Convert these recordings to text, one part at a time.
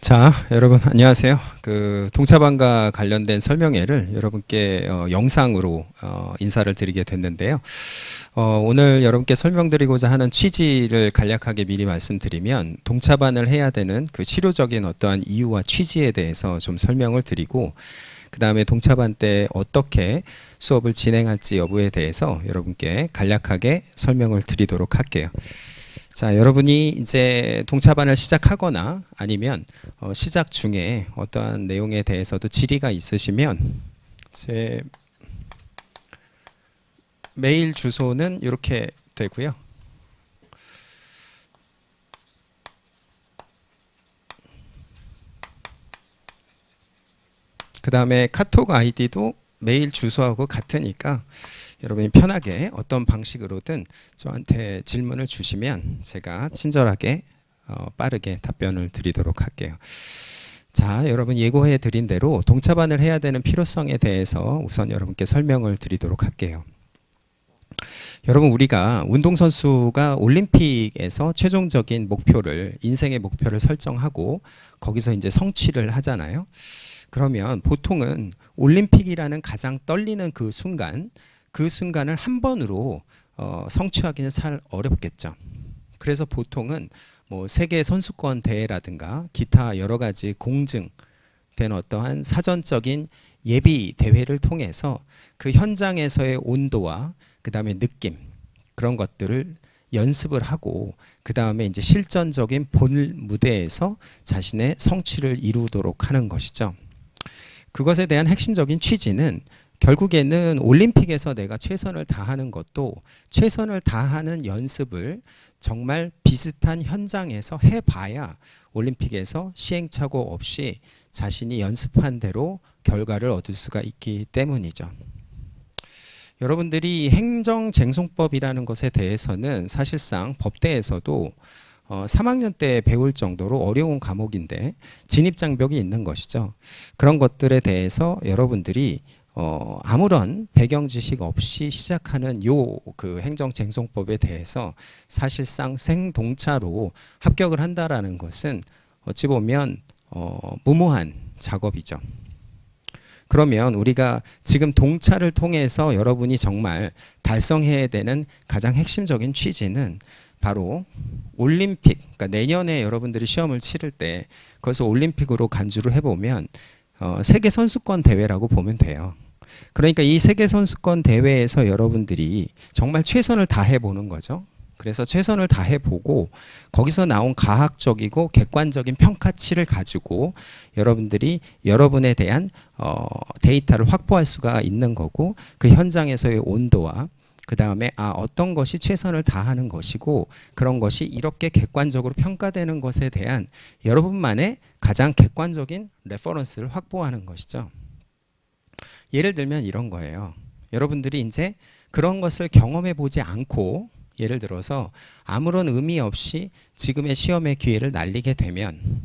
자, 여러분 안녕하세요. 동차반과 관련된 설명회를 여러분께 영상으로 인사를 드리게 됐는데요. 오늘 여러분께 설명드리고자 하는 취지를 간략하게 미리 말씀드리면 동차반을 해야 되는 그 실효적인 어떠한 이유와 취지에 대해서 좀 설명을 드리고, 그 다음에 동차반 때 어떻게 수업을 진행할지 여부에 대해서 여러분께 간략하게 설명을 드리도록 할게요. 자, 여러분이 이제 동차반을 시작하거나 아니면 시작 중에 어떠한 내용에 대해서도 질의가 있으시면 제 메일 주소는 이렇게 되고요. 그 다음에 카톡 아이디도 메일 주소하고 같으니까 여러분이 편하게 어떤 방식으로든 저한테 질문을 주시면 제가 친절하게 빠르게 답변을 드리도록 할게요. 자, 여러분 예고해 드린 대로 동차반을 해야 되는 필요성에 대해서 우선 여러분께 설명을 드리도록 할게요. 여러분, 우리가 운동선수가 올림픽에서 최종적인 목표를, 인생의 목표를 설정하고 거기서 이제 성취를 하잖아요. 그러면 보통은 올림픽이라는 가장 떨리는 그 순간을 한 번으로 성취하기는 참 어렵겠죠. 그래서 보통은 뭐 세계 선수권 대회라든가 기타 여러 가지 공증된 어떠한 사전적인 예비 대회를 통해서 그 현장에서의 온도와 그 다음에 느낌, 그런 것들을 연습을 하고 그 다음에 이제 실전적인 본 무대에서 자신의 성취를 이루도록 하는 것이죠. 그것에 대한 핵심적인 취지는 결국에는 올림픽에서 내가 최선을 다하는 것도 최선을 다하는 연습을 정말 비슷한 현장에서 해봐야 올림픽에서 시행착오 없이 자신이 연습한 대로 결과를 얻을 수가 있기 때문이죠. 여러분들이 행정쟁송법이라는 것에 대해서는 사실상 법대에서도 3학년 때 배울 정도로 어려운 과목인데 진입장벽이 있는 것이죠. 그런 것들에 대해서 여러분들이 아무런 배경 지식 없이 시작하는 그 행정쟁송법에 대해서 사실상 생동차로 합격을 한다라는 것은 어찌 보면 무모한 작업이죠. 그러면 우리가 지금 동차를 통해서 여러분이 정말 달성해야 되는 가장 핵심적인 취지는 바로 올림픽, 그러니까 내년에 여러분들이 시험을 치를 때 그것을 올림픽으로 간주를 해보면 세계 선수권 대회라고 보면 돼요. 그러니까 이 세계 선수권 대회에서 여러분들이 정말 최선을 다해보는 거죠. 그래서 최선을 다해보고 거기서 나온 가학적이고 객관적인 평가치를 가지고 여러분들이 여러분에 대한 데이터를 확보할 수가 있는 거고, 그 현장에서의 온도와 그 다음에 어떤 것이 최선을 다하는 것이고 그런 것이 이렇게 객관적으로 평가되는 것에 대한 여러분만의 가장 객관적인 레퍼런스를 확보하는 것이죠. 예를 들면 이런 거예요. 여러분들이 이제 그런 것을 경험해 보지 않고 예를 들어서 아무런 의미 없이 지금의 시험의 기회를 날리게 되면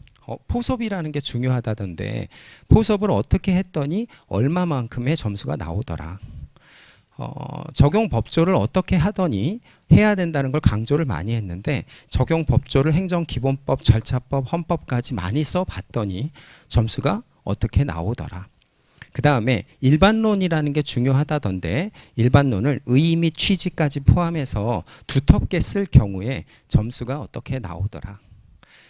포섭이라는 게 중요하다던데 포섭을 어떻게 했더니 얼마만큼의 점수가 나오더라. 적용 법조를 어떻게 하더니 해야 된다는 걸 강조를 많이 했는데 적용 법조를 행정기본법, 절차법, 헌법까지 많이 써봤더니 점수가 어떻게 나오더라. 그 다음에 일반론이라는 게 중요하다던데 일반론을 의의 및 취지까지 포함해서 두텁게 쓸 경우에 점수가 어떻게 나오더라.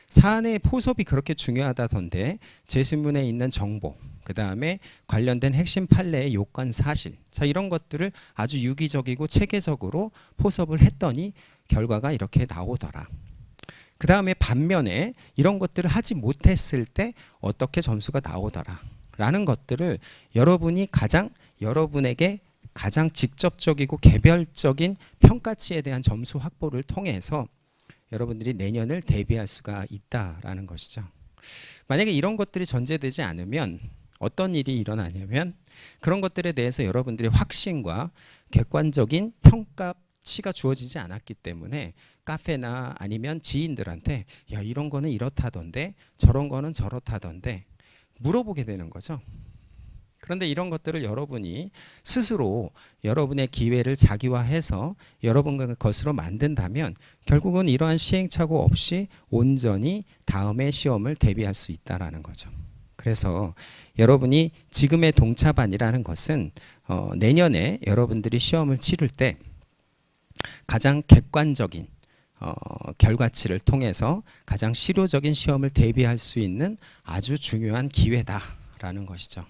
사안의 포섭이 그렇게 중요하다던데 제시문에 있는 정보, 그 다음에 관련된 핵심 판례의 요건 사실, 자 이런 것들을 아주 유기적이고 체계적으로 포섭을 했더니 결과가 이렇게 나오더라. 그 다음에 반면에 이런 것들을 하지 못했을 때 어떻게 점수가 나오더라 라는 것들을 여러분이 여러분에게 가장 직접적이고 개별적인 평가치에 대한 점수 확보를 통해서 여러분들이 내년을 대비할 수가 있다라는 것이죠. 만약에 이런 것들이 전제되지 않으면 어떤 일이 일어나냐면 그런 것들에 대해서 여러분들의 확신과 객관적인 평가치가 주어지지 않았기 때문에 카페나 아니면 지인들한테 야 이런 거는 이렇다던데 저런 거는 저렇다던데 물어보게 되는 거죠. 그런데 이런 것들을 여러분이 스스로 여러분의 기회를 자기화해서 여러분의 것으로 만든다면 결국은 이러한 시행착오 없이 온전히 다음의 시험을 대비할 수 있다는 거죠. 그래서 여러분이 지금의 동차반이라는 것은 내년에 여러분들이 시험을 치를 때 가장 객관적인 결과치를 통해서 가장 실효적인 시험을 대비할 수 있는 아주 중요한 기회다라는 것이죠.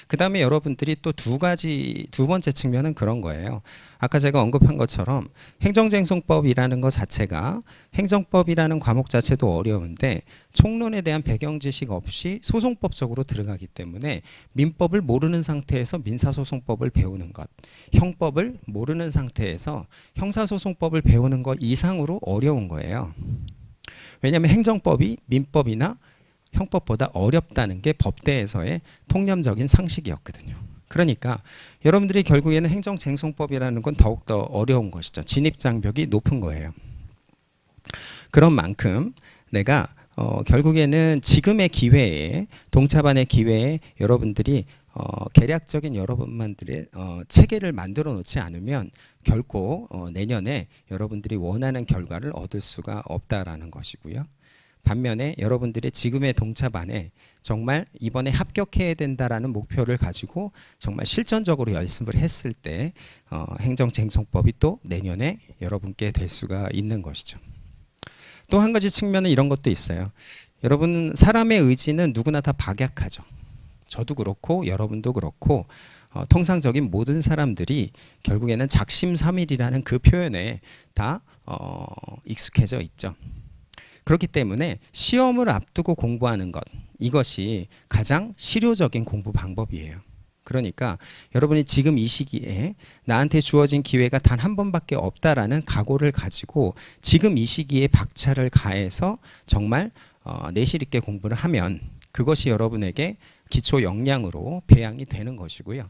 그 다음에 여러분들이 또 두 번째 측면은 그런 거예요. 아까 제가 언급한 것처럼 행정쟁송법이라는 것 자체가 행정법이라는 과목 자체도 어려운데 총론에 대한 배경 지식 없이 소송법적으로 들어가기 때문에 민법을 모르는 상태에서 민사소송법을 배우는 것, 형법을 모르는 상태에서 형사소송법을 배우는 것 이상으로 어려운 거예요. 왜냐하면 행정법이 민법이나 형법보다 어렵다는 게 법대에서의 통념적인 상식이었거든요. 그러니까 여러분들이 결국에는 행정쟁송법이라는 건 더욱더 어려운 것이죠. 진입장벽이 높은 거예요. 그런 만큼 내가 결국에는 지금의 기회에 동차반의 기회에 여러분들이 계략적인 여러분만들의 체계를 만들어 놓지 않으면 결코 내년에 여러분들이 원하는 결과를 얻을 수가 없다라는 것이고요. 반면에 여러분들이 지금의 동차반에 정말 이번에 합격해야 된다라는 목표를 가지고 정말 실전적으로 연습을 했을 때 행정쟁송법이 또 내년에 여러분께 될 수가 있는 것이죠. 또 한 가지 측면은 이런 것도 있어요. 여러분 사람의 의지는 누구나 다 박약하죠. 저도 그렇고 여러분도 그렇고 통상적인 모든 사람들이 결국에는 작심삼일이라는 그 표현에 다 익숙해져 있죠. 그렇기 때문에 시험을 앞두고 공부하는 것, 이것이 가장 실효적인 공부 방법이에요. 그러니까 여러분이 지금 이 시기에 나한테 주어진 기회가 단 한 번밖에 없다라는 각오를 가지고 지금 이 시기에 박차를 가해서 정말 내실 있게 공부를 하면 그것이 여러분에게 기초 역량으로 배양이 되는 것이고요.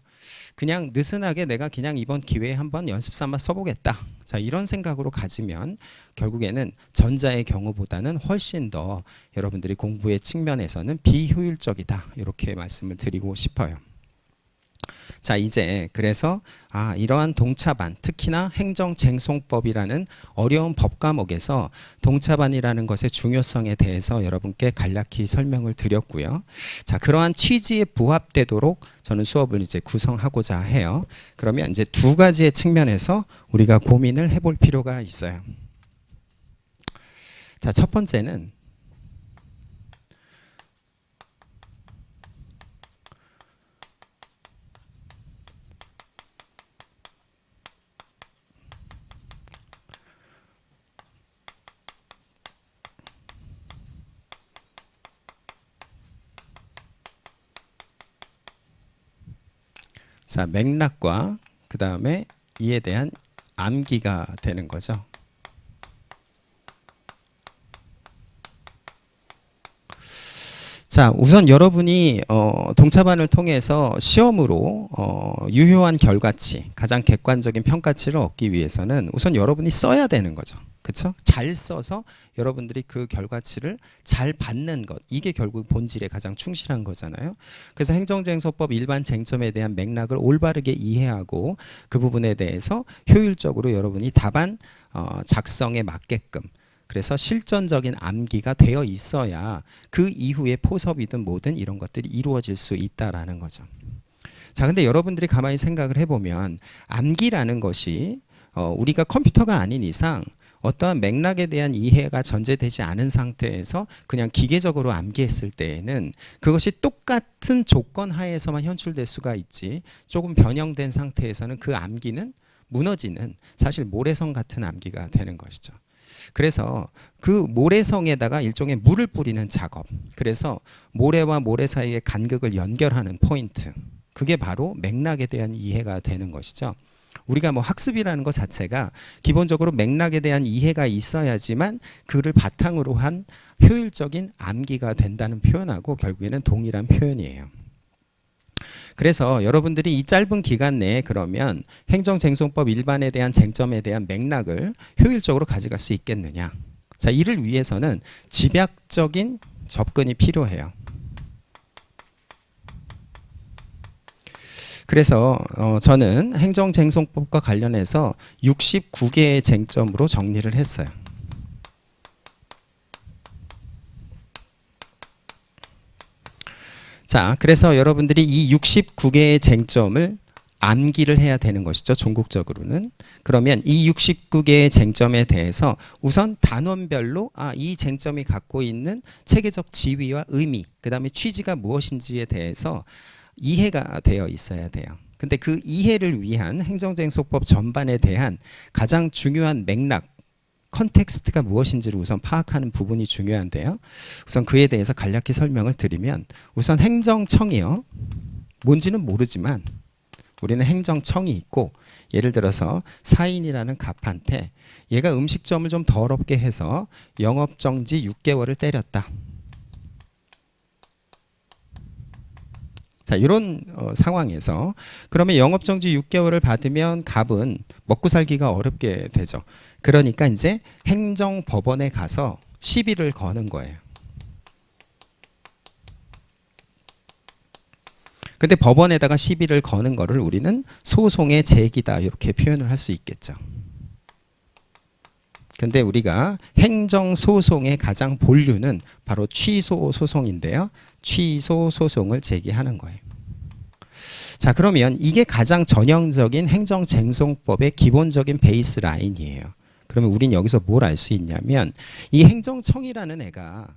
그냥 느슨하게 내가 그냥 이번 기회에 한번 연습 삼아 써보겠다. 자, 이런 생각으로 가지면 결국에는 전자의 경우보다는 훨씬 더 여러분들이 공부의 측면에서는 비효율적이다. 이렇게 말씀을 드리고 싶어요. 자, 이제 그래서 이러한 동차반, 특히나 행정쟁송법이라는 어려운 법 과목에서 동차반이라는 것의 중요성에 대해서 여러분께 간략히 설명을 드렸고요. 자, 그러한 취지에 부합되도록 저는 수업을 이제 구성하고자 해요. 그러면 이제 두 가지의 측면에서 우리가 고민을 해볼 필요가 있어요. 자, 첫 번째는 자, 맥락과 그 다음에 이에 대한 암기가 되는 거죠. 자, 우선 여러분이 동차반을 통해서 시험으로 유효한 결과치, 가장 객관적인 평가치를 얻기 위해서는 우선 여러분이 써야 되는 거죠. 그렇죠? 잘 써서 여러분들이 그 결과치를 잘 받는 것, 이게 결국 본질에 가장 충실한 거잖아요. 그래서 행정쟁송법 일반 쟁점에 대한 맥락을 올바르게 이해하고 그 부분에 대해서 효율적으로 여러분이 답안 작성에 맞게끔, 그래서 실전적인 암기가 되어 있어야 그 이후에 포섭이든 뭐든 이런 것들이 이루어질 수 있다라는 거죠. 자, 근데 여러분들이 가만히 생각을 해보면 암기라는 것이 우리가 컴퓨터가 아닌 이상 어떠한 맥락에 대한 이해가 전제되지 않은 상태에서 그냥 기계적으로 암기했을 때에는 그것이 똑같은 조건 하에서만 현출될 수가 있지, 조금 변형된 상태에서는 그 암기는 무너지는 사실 모래성 같은 암기가 되는 것이죠. 그래서 그 모래성에다가 일종의 물을 뿌리는 작업, 그래서 모래와 모래 사이의 간극을 연결하는 포인트, 그게 바로 맥락에 대한 이해가 되는 것이죠. 우리가 뭐 학습이라는 것 자체가 기본적으로 맥락에 대한 이해가 있어야지만 그를 바탕으로 한 효율적인 암기가 된다는 표현하고 결국에는 동일한 표현이에요. 그래서 여러분들이 이 짧은 기간 내에 그러면 행정쟁송법 일반에 대한 쟁점에 대한 맥락을 효율적으로 가져갈 수 있겠느냐. 자, 이를 위해서는 집약적인 접근이 필요해요. 그래서 저는 행정쟁송법과 관련해서 69개의 쟁점으로 정리를 했어요. 자, 그래서 여러분들이 이 69개의 쟁점을 암기를 해야 되는 것이죠. 종국적으로는. 그러면 이 69개의 쟁점에 대해서 우선 단원별로 이 쟁점이 갖고 있는 체계적 지위와 의미, 그 다음에 취지가 무엇인지에 대해서 이해가 되어 있어야 돼요. 근데 그 이해를 위한 행정쟁송법 전반에 대한 가장 중요한 맥락, 컨텍스트가 무엇인지를 우선 파악하는 부분이 중요한데요. 우선 그에 대해서 간략히 설명을 드리면 우선 행정청이요. 뭔지는 모르지만 우리는 행정청이 있고 예를 들어서 사인이라는 갑한테 얘가 음식점을 좀 더럽게 해서 영업정지 6개월을 때렸다. 자, 이런 상황에서 그러면 영업정지 6개월을 받으면 갑은 먹고 살기가 어렵게 되죠. 그러니까 이제 행정법원에 가서 시비를 거는 거예요. 근데 법원에다가 시비를 거는 거를 우리는 소송의 제기다 이렇게 표현을 할 수 있겠죠. 근데 우리가 행정소송의 가장 본류는 바로 취소소송인데요. 취소소송을 제기하는 거예요. 자, 그러면 이게 가장 전형적인 행정쟁송법의 기본적인 베이스 라인이에요. 그러면 우린 여기서 뭘 알 수 있냐면 이 행정청이라는 애가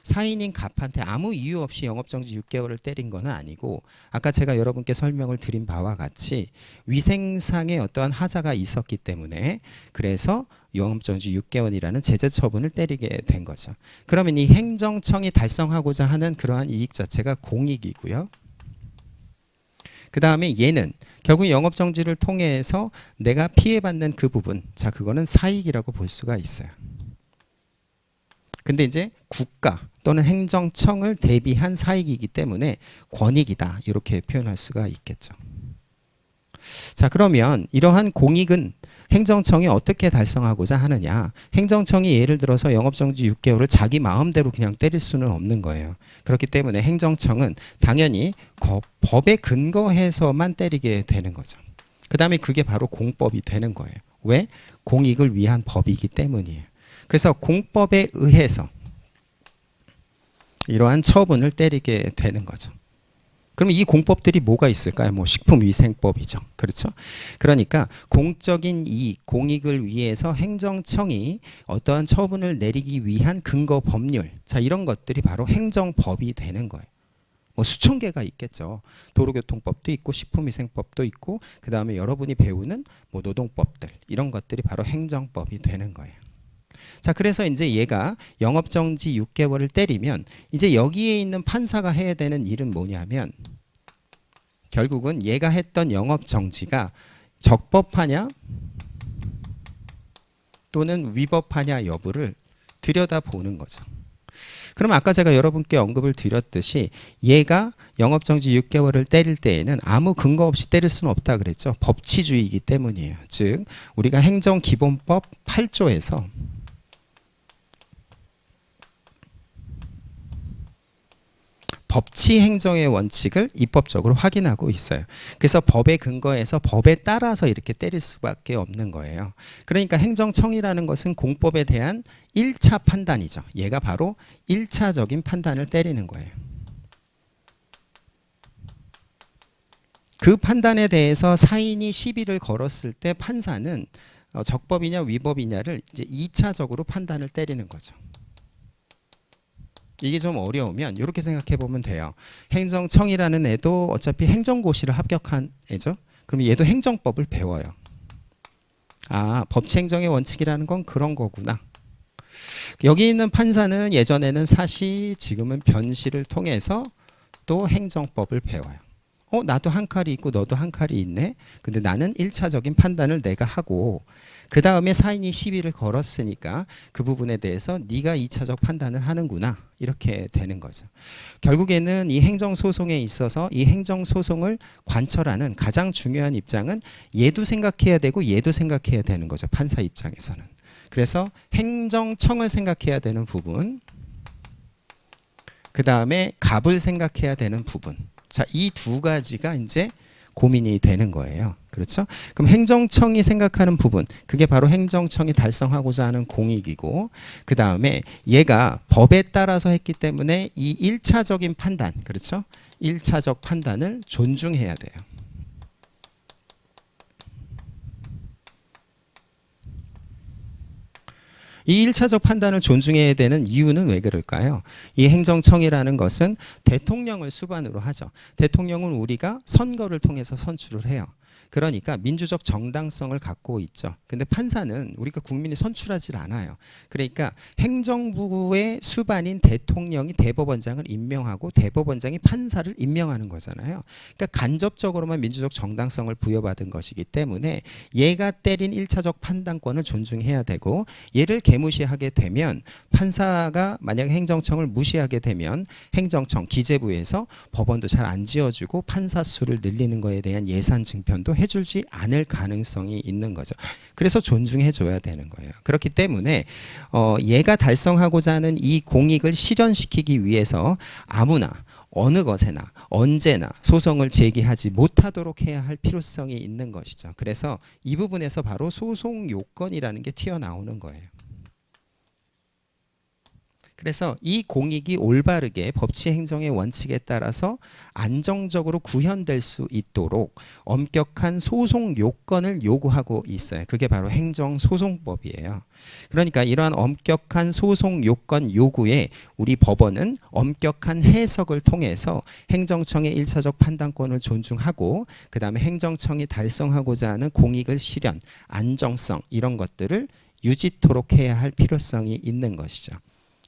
사인인 갑한테 아무 이유 없이 영업정지 6개월을 때린 건 아니고 아까 제가 여러분께 설명을 드린 바와 같이 위생상의 어떠한 하자가 있었기 때문에 그래서 영업정지 6개월이라는 제재 처분을 때리게 된 거죠. 그러면 이 행정청이 달성하고자 하는 그러한 이익 자체가 공익이고요. 그 다음에 얘는 결국 영업정지를 통해서 내가 피해받는 그 부분, 자, 그거는 사익이라고 볼 수가 있어요. 근데 이제 국가 또는 행정청을 대비한 사익이기 때문에 권익이다. 이렇게 표현할 수가 있겠죠. 자, 그러면 이러한 공익은 행정청이 어떻게 달성하고자 하느냐. 행정청이 예를 들어서 영업정지 6개월을 자기 마음대로 그냥 때릴 수는 없는 거예요. 그렇기 때문에 행정청은 당연히 법에 근거해서만 때리게 되는 거죠. 그 다음에 그게 바로 공법이 되는 거예요. 왜? 공익을 위한 법이기 때문이에요. 그래서 공법에 의해서 이러한 처분을 때리게 되는 거죠. 그러면 이 공법들이 뭐가 있을까요? 뭐 식품위생법이죠. 그렇죠? 그러니까 공적인 이익, 공익을 위해서 행정청이 어떠한 처분을 내리기 위한 근거 법률. 자, 이런 것들이 바로 행정법이 되는 거예요. 뭐 수천 개가 있겠죠. 도로교통법도 있고 식품위생법도 있고 그 다음에 여러분이 배우는 뭐 노동법들 이런 것들이 바로 행정법이 되는 거예요. 자, 그래서 이제 얘가 영업정지 6개월을 때리면 이제 여기에 있는 판사가 해야 되는 일은 뭐냐면 결국은 얘가 했던 영업정지가 적법하냐 또는 위법하냐 여부를 들여다보는 거죠. 그럼 아까 제가 여러분께 언급을 드렸듯이 얘가 영업정지 6개월을 때릴 때에는 아무 근거 없이 때릴 수는 없다 그랬죠. 법치주의이기 때문이에요. 즉 우리가 행정기본법 8조에서 법치 행정의 원칙을 입법적으로 확인하고 있어요. 그래서 법에 근거해서 법에 따라서 이렇게 때릴 수밖에 없는 거예요. 그러니까 행정청이라는 것은 공법에 대한 1차 판단이죠. 얘가 바로 1차적인 판단을 때리는 거예요. 그 판단에 대해서 사인이 시비를 걸었을 때 판사는 적법이냐 위법이냐를 이제 2차적으로 판단을 때리는 거죠. 이게 좀 어려우면 이렇게 생각해 보면 돼요. 행정청이라는 애도 어차피 행정고시를 합격한 애죠. 그럼 얘도 행정법을 배워요. 아, 법치행정의 원칙이라는 건 그런 거구나. 여기 있는 판사는 예전에는 사시, 지금은 변시를 통해서 또 행정법을 배워요. 나도 한 칼이 있고 너도 한 칼이 있네. 근데 나는 1차적인 판단을 내가 하고 그 다음에 사인이 시비를 걸었으니까 그 부분에 대해서 네가 2차적 판단을 하는구나. 이렇게 되는 거죠. 결국에는 이 행정소송에 있어서 이 행정소송을 관철하는 가장 중요한 입장은 얘도 생각해야 되고 얘도 생각해야 되는 거죠. 판사 입장에서는. 그래서 행정청을 생각해야 되는 부분, 그 다음에 갑을 생각해야 되는 부분. 자, 이 두 가지가 이제 고민이 되는 거예요. 그렇죠? 그럼 행정청이 생각하는 부분, 그게 바로 행정청이 달성하고자 하는 공익이고, 그 다음에 얘가 법에 따라서 했기 때문에 이 1차적인 판단, 그렇죠? 1차적 판단을 존중해야 돼요. 이 1차적 판단을 존중해야 되는 이유는 왜 그럴까요? 이 행정청이라는 것은 대통령을 수반으로 하죠. 대통령은 우리가 선거를 통해서 선출을 해요. 그러니까 민주적 정당성을 갖고 있죠. 근데 판사는 우리가 국민이 선출하지 않아요. 그러니까 행정부의 수반인 대통령이 대법원장을 임명하고 대법원장이 판사를 임명하는 거잖아요. 그러니까 간접적으로만 민주적 정당성을 부여받은 것이기 때문에 얘가 때린 1차적 판단권을 존중해야 되고, 얘를 개무시하게 되면, 판사가 만약 행정청을 무시하게 되면 행정청, 기재부에서 법원도 잘 안 지어주고 판사 수를 늘리는 거에 대한 예산 증편도 해주지 않을 가능성이 있는 거죠. 그래서 존중해줘야 되는 거예요. 그렇기 때문에 얘가 달성하고자 하는 이 공익을 실현시키기 위해서 아무나 어느 것에나 언제나 소송을 제기하지 못하도록 해야 할 필요성이 있는 것이죠. 그래서 이 부분에서 바로 소송 요건이라는 게 튀어나오는 거예요. 그래서 이 공익이 올바르게 법치 행정의 원칙에 따라서 안정적으로 구현될 수 있도록 엄격한 소송 요건을 요구하고 있어요. 그게 바로 행정소송법이에요. 그러니까 이러한 엄격한 소송 요건 요구에 우리 법원은 엄격한 해석을 통해서 행정청의 1차적 판단권을 존중하고, 그 다음에 행정청이 달성하고자 하는 공익을 실현, 안정성, 이런 것들을 유지토록 해야 할 필요성이 있는 것이죠.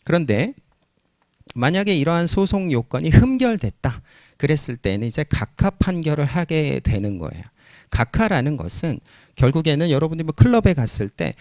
그런데 만약에 이러한 소송 요건이 흠결됐다 그랬을 때는 이제 각하 판결을 하게 되는 거예요. 각하라는 것은 결국에는 여러분들이 뭐 클럽에 갔을 때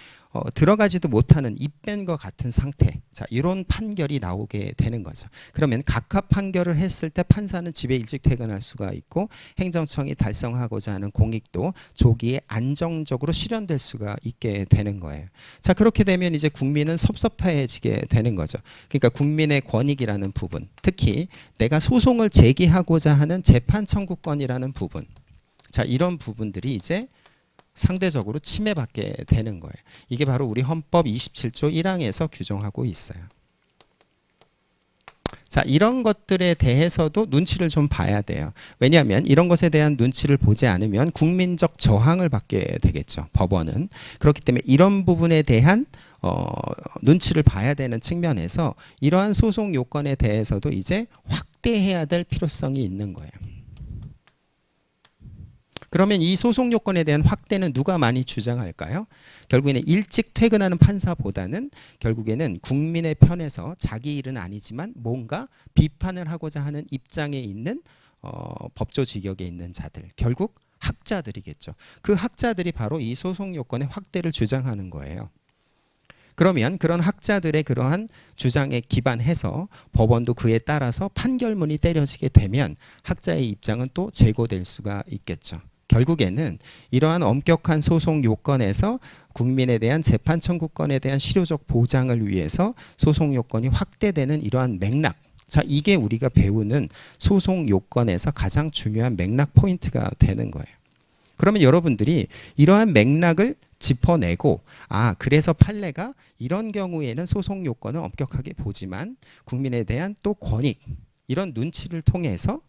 들어가지도 못하는 입 뺀 것 같은 상태, 자, 이런 판결이 나오게 되는 거죠. 그러면 각하 판결을 했을 때 판사는 집에 일찍 퇴근할 수가 있고, 행정청이 달성하고자 하는 공익도 조기에 안정적으로 실현될 수가 있게 되는 거예요. 자, 그렇게 되면 이제 국민은 섭섭해지게 되는 거죠. 그러니까 국민의 권익이라는 부분, 특히 내가 소송을 제기하고자 하는 재판 청구권이라는 부분, 자, 이런 부분들이 이제 상대적으로 침해받게 되는 거예요. 이게 바로 우리 헌법 27조 1항에서 규정하고 있어요. 자, 이런 것들에 대해서도 눈치를 좀 봐야 돼요. 왜냐하면 이런 것에 대한 눈치를 보지 않으면 국민적 저항을 받게 되겠죠. 법원은. 그렇기 때문에 이런 부분에 대한 눈치를 봐야 되는 측면에서 이러한 소송 요건에 대해서도 이제 확대해야 될 필요성이 있는 거예요. 그러면 이 소송 요건에 대한 확대는 누가 많이 주장할까요? 결국에는 일찍 퇴근하는 판사보다는 결국에는 국민의 편에서 자기 일은 아니지만 뭔가 비판을 하고자 하는 입장에 있는 법조직역에 있는 자들, 결국 학자들이겠죠. 그 학자들이 바로 이 소송 요건의 확대를 주장하는 거예요. 그러면 그런 학자들의 그러한 주장에 기반해서 법원도 그에 따라서 판결문이 때려지게 되면 학자의 입장은 또 제고될 수가 있겠죠. 결국에는 이러한 엄격한 소송 요건에서 국민에 대한 재판 청구권에 대한 실효적 보장을 위해서 소송 요건이 확대되는 이러한 맥락, 자, 이게 우리가 배우는 소송 요건에서 가장 중요한 맥락 포인트가 되는 거예요. 그러면 여러분들이 이러한 맥락을 짚어내고, 그래서 판례가 이런 경우에는 소송 요건을 엄격하게 보지만 국민에 대한 또 권익, 이런 눈치를 통해서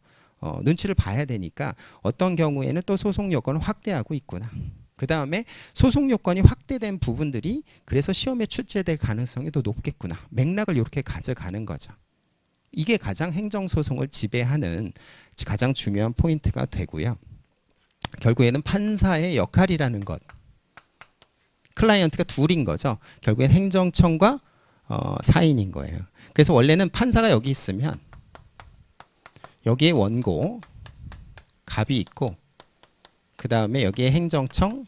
눈치를 봐야 되니까 어떤 경우에는 또 소송 요건을 확대하고 있구나. 그 다음에 소송 요건이 확대된 부분들이 그래서 시험에 출제될 가능성이 더 높겠구나. 맥락을 이렇게 가져가는 거죠. 이게 가장 행정소송을 지배하는 가장 중요한 포인트가 되고요. 결국에는 판사의 역할이라는 것, 클라이언트가 둘인 거죠. 결국엔 행정청과 사인인 거예요. 그래서 원래는 판사가 여기 있으면 여기에 원고, 갑이 있고, 그 다음에 여기에 행정청,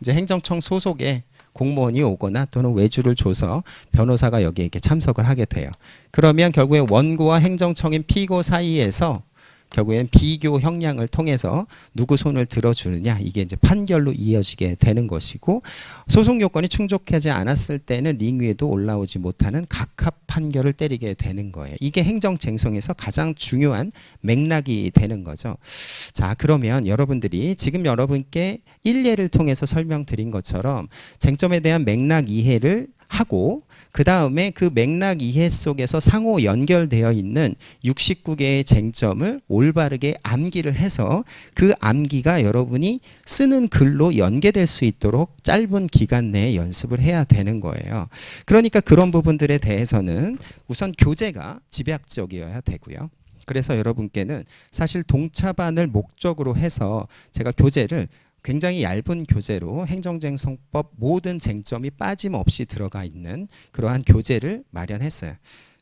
이제 행정청 소속의 공무원이 오거나 또는 외주를 줘서 변호사가 여기에 이렇게 참석을 하게 돼요. 그러면 결국에 원고와 행정청인 피고 사이에서 결국엔 비교 형량을 통해서 누구 손을 들어주느냐 이게 이제 판결로 이어지게 되는 것이고 소송 요건이 충족하지 않았을 때는 링 위에도 올라오지 못하는 각합 판결을 때리게 되는 거예요. 이게 행정쟁송에서 가장 중요한 맥락이 되는 거죠. 자, 그러면 여러분들이 지금 여러분께 일례를 통해서 설명드린 것처럼 쟁점에 대한 맥락 이해를 하고 그 다음에 그 맥락 이해 속에서 상호 연결되어 있는 69개의 쟁점을 올바르게 암기를 해서 그 암기가 여러분이 쓰는 글로 연계될 수 있도록 짧은 기간 내에 연습을 해야 되는 거예요. 그러니까 그런 부분들에 대해서는 우선 교재가 집약적이어야 되고요. 그래서 여러분께는 사실 동차반을 목적으로 해서 제가 교재를 굉장히 얇은 교재로 행정쟁송법 모든 쟁점이 빠짐없이 들어가 있는 그러한 교재를 마련했어요.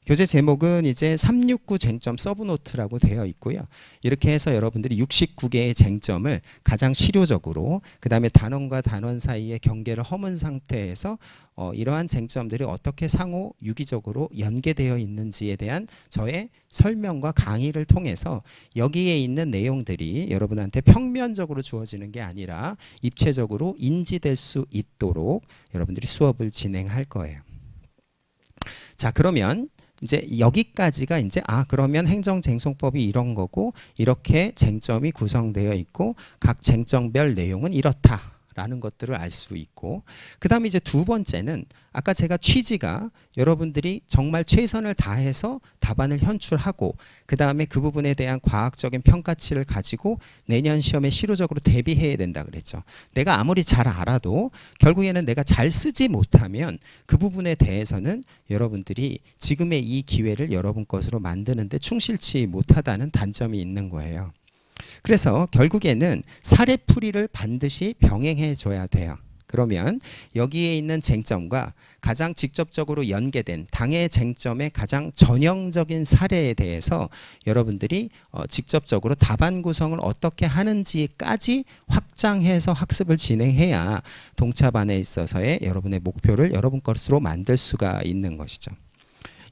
교재 제목은 이제 369 쟁점 서브노트라고 되어 있고요. 이렇게 해서 여러분들이 69개의 쟁점을 가장 실효적으로 그 다음에 단원과 단원 사이의 경계를 허문 상태에서 이러한 쟁점들이 어떻게 상호 유기적으로 연계되어 있는지에 대한 저의 설명과 강의를 통해서 여기에 있는 내용들이 여러분한테 평면적으로 주어지는 게 아니라 입체적으로 인지될 수 있도록 여러분들이 수업을 진행할 거예요. 자, 그러면 이제 여기까지가 이제 그러면 행정쟁송법이 이런 거고 이렇게 쟁점이 구성되어 있고 각 쟁점별 내용은 이렇다라는 것들을 알 수 있고 그 다음에 이제 두 번째는 아까 제가 취지가 여러분들이 정말 최선을 다해서 답안을 현출하고 그 다음에 그 부분에 대한 과학적인 평가치를 가지고 내년 시험에 실효적으로 대비해야 된다 그랬죠. 내가 아무리 잘 알아도 결국에는 내가 잘 쓰지 못하면 그 부분에 대해서는 여러분들이 지금의 이 기회를 여러분 것으로 만드는데 충실치 못하다는 단점이 있는 거예요. 그래서 결국에는 사례풀이를 반드시 병행해 줘야 돼요. 그러면 여기에 있는 쟁점과 가장 직접적으로 연계된 당의 쟁점의 가장 전형적인 사례에 대해서 여러분들이 직접적으로 답안 구성을 어떻게 하는지까지 확장해서 학습을 진행해야 동차반에 있어서의 여러분의 목표를 여러분 것으로 만들 수가 있는 것이죠.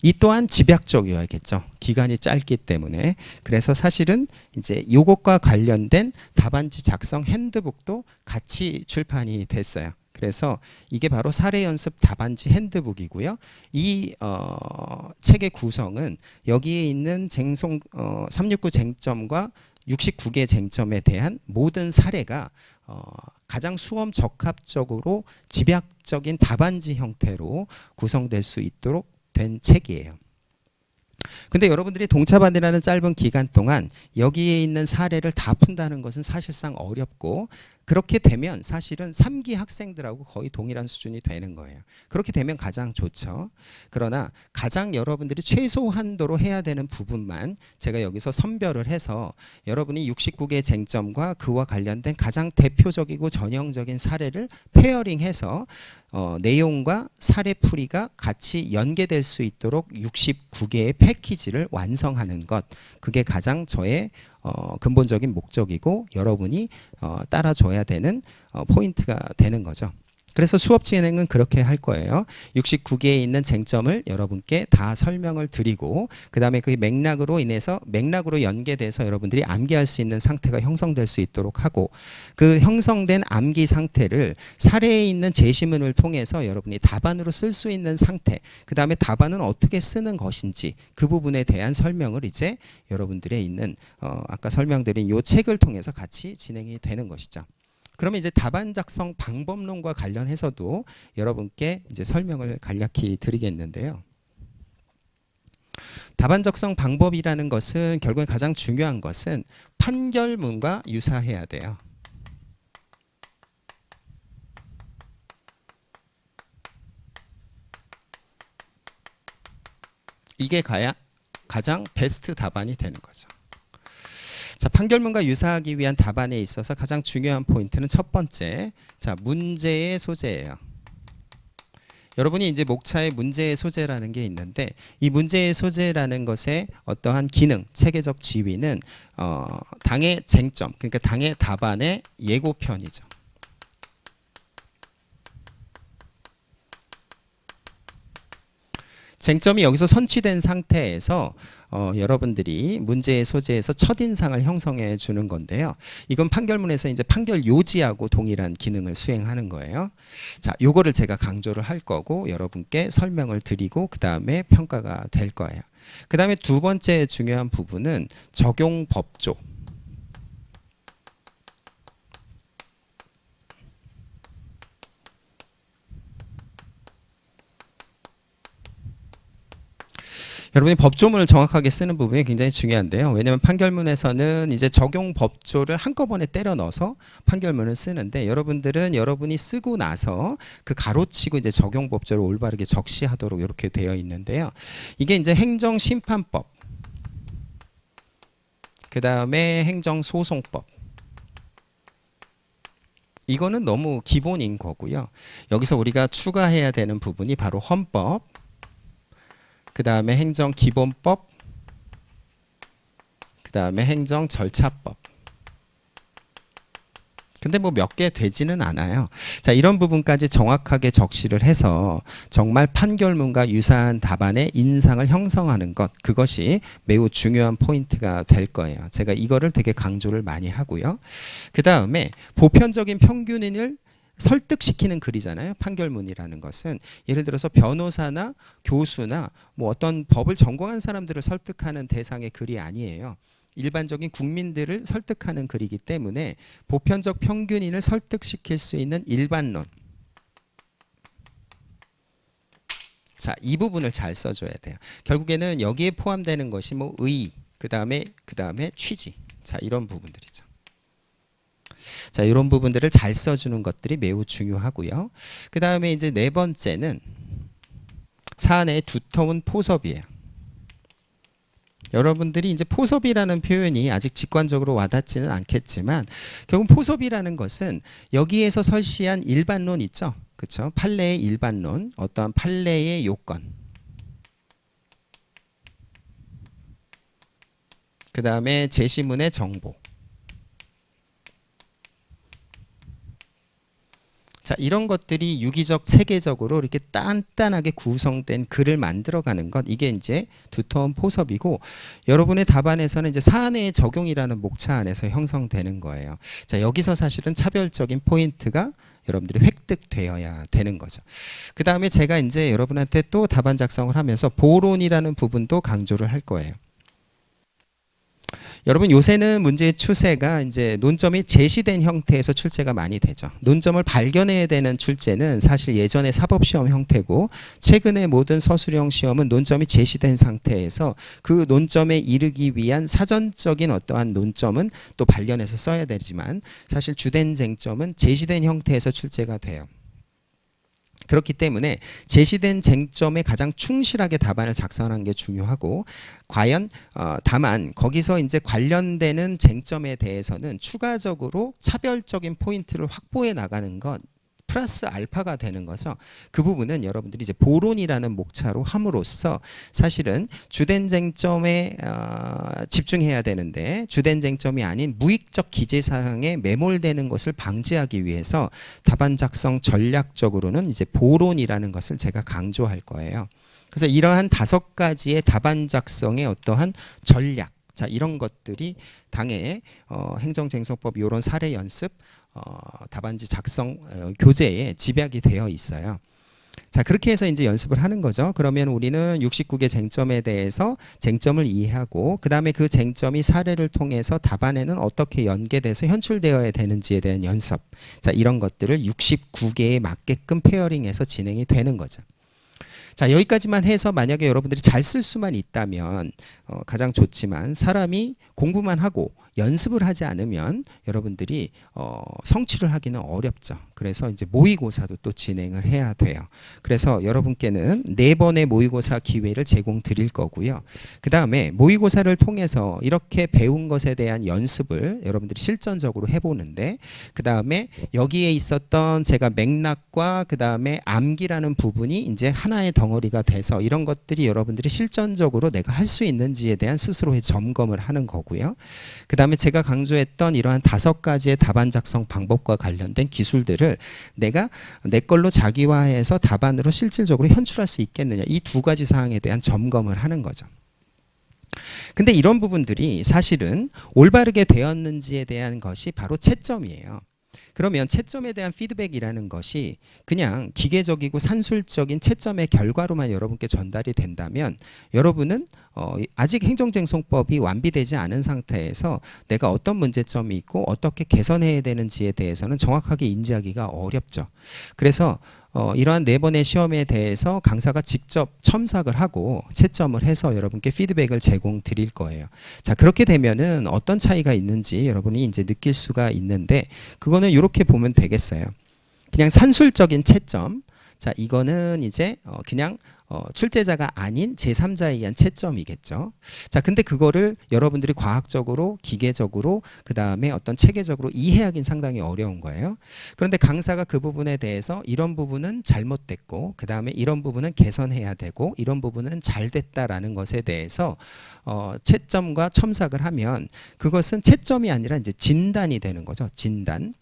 이 또한 집약적이어야겠죠. 기간이 짧기 때문에. 그래서 사실은 이제 이것과 관련된 답안지 작성 핸드북도 같이 출판이 됐어요. 그래서 이게 바로 사례연습 답안지 핸드북이고요. 이 책의 구성은 여기에 있는 369 쟁점과 69개 쟁점에 대한 모든 사례가 가장 수험 적합적으로 집약적인 답안지 형태로 구성될 수 있도록 된 책이에요. 근데 여러분들이 동차반이라는 짧은 기간 동안 여기에 있는 사례를 다 푼다는 것은 사실상 어렵고 그렇게 되면 사실은 3기 학생들하고 거의 동일한 수준이 되는 거예요. 그렇게 되면 가장 좋죠. 그러나 가장 여러분들이 최소한도로 해야 되는 부분만 제가 여기서 선별을 해서 여러분이 69개 쟁점과 그와 관련된 가장 대표적이고 전형적인 사례를 페어링해서 내용과 사례풀이가 같이 연계될 수 있도록 69개의 패키지를 완성하는 것, 그게 가장 저의 근본적인 목적이고 여러분이 따라줘야 되는 포인트가 되는 거죠. 그래서 수업 진행은 그렇게 할 거예요. 69개에 있는 쟁점을 여러분께 다 설명을 드리고 그 다음에 그 맥락으로 인해서 맥락으로 연계돼서 여러분들이 암기할 수 있는 상태가 형성될 수 있도록 하고 그 형성된 암기 상태를 사례에 있는 제시문을 통해서 여러분이 답안으로 쓸 수 있는 상태, 그 다음에 답안은 어떻게 쓰는 것인지 그 부분에 대한 설명을 이제 여러분들의 있는 아까 설명드린 이 책을 통해서 같이 진행이 되는 것이죠. 그러면 이제 답안 작성 방법론과 관련해서도 여러분께 이제 설명을 간략히 드리겠는데요. 답안 작성 방법이라는 것은 결국에 가장 중요한 것은 판결문과 유사해야 돼요. 이게 가장 베스트 답안이 되는 거죠. 자, 판결문과 유사하기 위한 답안에 있어서 가장 중요한 포인트는 첫 번째, 자, 문제의 소재예요. 여러분이 이제 목차에 문제의 소재라는 게 있는데 이 문제의 소재라는 것의 어떠한 기능, 체계적 지위는 당의 쟁점, 그러니까 당의 답안의 예고편이죠. 쟁점이 여기서 선취된 상태에서 여러분들이 문제의 소재에서 첫인상을 형성해 주는 건데요. 이건 판결문에서 이제 판결 요지하고 동일한 기능을 수행하는 거예요. 자, 요거를 제가 강조를 할 거고 여러분께 설명을 드리고 그 다음에 평가가 될 거예요. 그 다음에 두 번째 중요한 부분은 적용 법조. 여러분이 법조문을 정확하게 쓰는 부분이 굉장히 중요한데요. 왜냐하면 판결문에서는 이제 적용 법조를 한꺼번에 때려 넣어서 판결문을 쓰는데 여러분들은 여러분이 쓰고 나서 그 가로치고 이제 적용 법조를 올바르게 적시하도록 이렇게 되어 있는데요. 이게 이제 행정심판법, 그 다음에 행정소송법. 이거는 너무 기본인 거고요. 여기서 우리가 추가해야 되는 부분이 바로 헌법, 그 다음에 행정기본법, 그 다음에 행정절차법. 근데 뭐 몇 개 되지는 않아요. 자, 이런 부분까지 정확하게 적시를 해서 정말 판결문과 유사한 답안의 인상을 형성하는 것, 그것이 매우 중요한 포인트가 될 거예요. 제가 이거를 되게 강조를 많이 하고요. 그 다음에 보편적인 평균인을 설득시키는 글이잖아요. 판결문이라는 것은 예를 들어서 변호사나 교수나 뭐 어떤 법을 전공한 사람들을 설득하는 대상의 글이 아니에요. 일반적인 국민들을 설득하는 글이기 때문에 보편적 평균인을 설득시킬 수 있는 일반론. 자, 이 부분을 잘 써줘야 돼요. 결국에는 여기에 포함되는 것이 뭐 의, 그 다음에 취지. 자, 이런 부분들이죠. 자, 이런 부분들을 잘 써주는 것들이 매우 중요하고요. 그 다음에 이제 네 번째는 사안의 두터운 포섭이에요. 여러분들이 이제 포섭이라는 표현이 아직 직관적으로 와닿지는 않겠지만 결국 포섭이라는 것은 여기에서 설시한 일반론 있죠. 그렇죠? 판례의 일반론, 어떠한 판례의 요건. 그 다음에 제시문의 정보. 자, 이런 것들이 유기적, 체계적으로 이렇게 단단하게 구성된 글을 만들어가는 것, 이게 이제 두터운 포섭이고 여러분의 답안에서는 이제 사안의 적용이라는 목차 안에서 형성되는 거예요. 자, 여기서 사실은 차별적인 포인트가 여러분들이 획득되어야 되는 거죠. 그 다음에 제가 이제 여러분한테 또 답안 작성을 하면서 보론이라는 부분도 강조를 할 거예요. 여러분 요새는 문제의 추세가 이제 논점이 제시된 형태에서 출제가 많이 되죠. 논점을 발견해야 되는 출제는 사실 예전의 사법시험 형태고 최근의 모든 서술형 시험은 논점이 제시된 상태에서 그 논점에 이르기 위한 사전적인 어떠한 논점은 또 발견해서 써야 되지만 사실 주된 쟁점은 제시된 형태에서 출제가 돼요. 그렇기 때문에 제시된 쟁점에 가장 충실하게 답안을 작성하는 게 중요하고 과연 다만 거기서 이제 관련되는 쟁점에 대해서는 추가적으로 차별적인 포인트를 확보해 나가는 것 플러스 알파가 되는 거죠. 그 부분은 여러분들이 이제 보론이라는 목차로 함으로써 사실은 주된 쟁점에 집중해야 되는데 주된 쟁점이 아닌 무익적 기재사항에 매몰되는 것을 방지하기 위해서 답안 작성 전략적으로는 이제 보론이라는 것을 제가 강조할 거예요. 그래서 이러한 5가지의 답안 작성의 어떠한 전략, 자, 이런 것들이 당의 행정쟁서법 이런 사례 연습 답안지 작성 교재에 집약이 되어 있어요. 자, 그렇게 해서 이제 연습을 하는 거죠. 그러면 우리는 69개 쟁점에 대해서 쟁점을 이해하고 그 다음에 그 쟁점이 사례를 통해서 답안에는 어떻게 연계돼서 현출되어야 되는지에 대한 연습. 자, 이런 것들을 69개에 맞게끔 페어링해서 진행이 되는 거죠. 자, 여기까지만 해서 만약에 여러분들이 잘 쓸 수만 있다면 가장 좋지만 사람이 공부만 하고 연습을 하지 않으면 여러분들이 성취를 하기는 어렵죠. 그래서 이제 모의고사도 또 진행을 해야 돼요. 그래서 여러분께는 4번의 모의고사 기회를 제공 드릴 거고요. 그 다음에 모의고사를 통해서 이렇게 배운 것에 대한 연습을 여러분들이 실전적으로 해보는데 그 다음에 여기에 있었던 제가 맥락과 그 다음에 암기라는 부분이 이제 하나의 더 덩어리가 돼서 이런 것들이 여러분들이 실전적으로 내가 할 수 있는지에 대한 스스로의 점검을 하는 거고요. 그 다음에 제가 강조했던 이러한 5가지의 답안 작성 방법과 관련된 기술들을 내가 내 걸로 자기화해서 답안으로 실질적으로 현출할 수 있겠느냐, 이 2가지 사항에 대한 점검을 하는 거죠. 근데 이런 부분들이 사실은 올바르게 되었는지에 대한 것이 바로 채점이에요. 그러면 채점에 대한 피드백이라는 것이 그냥 기계적이고 산술적인 채점의 결과로만 여러분께 전달이 된다면 여러분은 아직 행정쟁송법이 완비되지 않은 상태에서 내가 어떤 문제점이 있고 어떻게 개선해야 되는지에 대해서는 정확하게 인지하기가 어렵죠. 그래서 이러한 4번의 시험에 대해서 강사가 직접 첨삭을 하고 채점을 해서 여러분께 피드백을 제공 드릴 거예요. 자, 그렇게 되면은 어떤 차이가 있는지 여러분이 이제 느낄 수가 있는데, 그거는 이렇게 보면 되겠어요. 그냥 산술적인 채점. 자, 이거는 이제 그냥 출제자가 아닌 제3자에 의한 채점이겠죠. 자, 근데 그거를 여러분들이 과학적으로, 기계적으로, 그 다음에 어떤 체계적으로 이해하기는 상당히 어려운 거예요. 그런데 강사가 그 부분에 대해서 이런 부분은 잘못됐고, 그 다음에 이런 부분은 개선해야 되고, 이런 부분은 잘 됐다라는 것에 대해서 채점과 첨삭을 하면 그것은 채점이 아니라 이제 진단이 되는 거죠. 진단.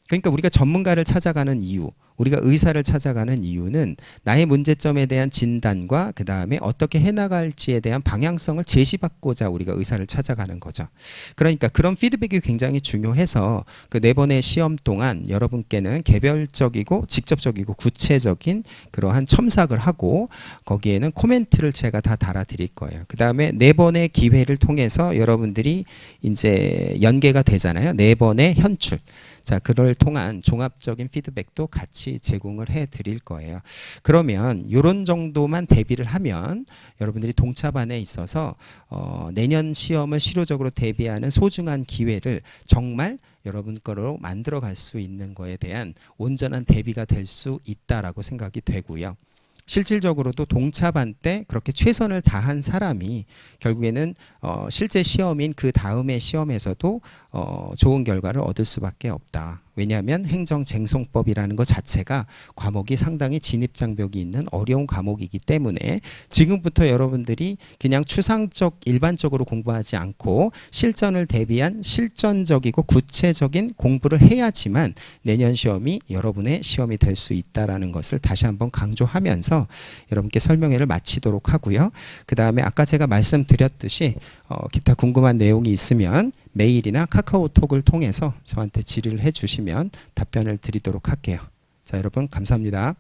그러니까 우리가 전문가를 찾아가는 이유, 우리가 의사를 찾아가는 이유는 나의 문제점에 대한 진단과 그 다음에 어떻게 해나갈지에 대한 방향성을 제시받고자 우리가 의사를 찾아가는 거죠. 그러니까 그런 피드백이 굉장히 중요해서 그 4번의 시험 동안 여러분께는 개별적이고 직접적이고 구체적인 그러한 첨삭을 하고 거기에는 코멘트를 제가 다 달아드릴 거예요. 그 다음에 4번의 기회를 통해서 여러분들이 이제 연계가 되잖아요. 4번의 현출. 자, 그걸 통한 종합적인 피드백도 같이 제공을 해 드릴 거예요. 그러면 이런 정도만 대비를 하면 여러분들이 동차반에 있어서 내년 시험을 실효적으로 대비하는 소중한 기회를 정말 여러분 거로 만들어 갈 수 있는 거에 대한 온전한 대비가 될 수 있다라고 생각이 되고요. 실질적으로도 동차반 때 그렇게 최선을 다한 사람이 결국에는 실제 시험인 그 다음의 시험에서도 좋은 결과를 얻을 수밖에 없다. 왜냐하면 행정쟁송법이라는 것 자체가 과목이 상당히 진입장벽이 있는 어려운 과목이기 때문에 지금부터 여러분들이 그냥 추상적 일반적으로 공부하지 않고 실전을 대비한 실전적이고 구체적인 공부를 해야지만 내년 시험이 여러분의 시험이 될 수 있다는 것을 다시 한번 강조하면서 여러분께 설명회를 마치도록 하고요. 그 다음에 아까 제가 말씀드렸듯이 기타 궁금한 내용이 있으면 메일이나 카카오톡을 통해서 저한테 질의를 해주시면 답변을 드리도록 할게요. 자, 여러분 감사합니다.